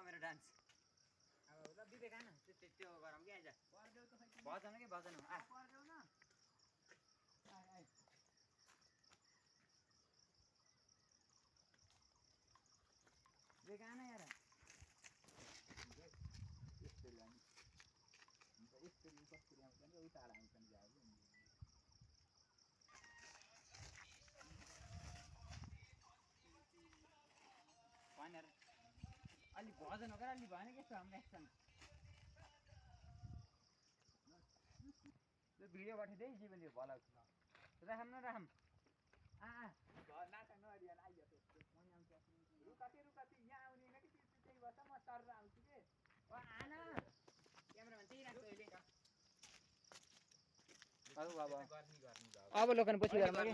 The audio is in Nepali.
मेरो डान्स अब ल दिदे गान त्यो गरौँ कि आज भजन कि भजन हो पर्देऊ न आइ आइ ले गाना यार यस्तो लाने हुन्छ यस्तो कसरी आउँछ नि उता आउँछ नि जाऊ भनेर अलि भजन हो अलि भएन के छ हाम्रो एक्सन त्यो भिडियो पठाइदिए जीवनले भला राखम न राखम घर नाटक नअरियान आइयो रुकती यहाँ आउने होइन कि त्यही भएर म चरेर आउँछु कि आन क्यामेरामा त्यही राख्छु अहिले अब लोकन पछि गर्ने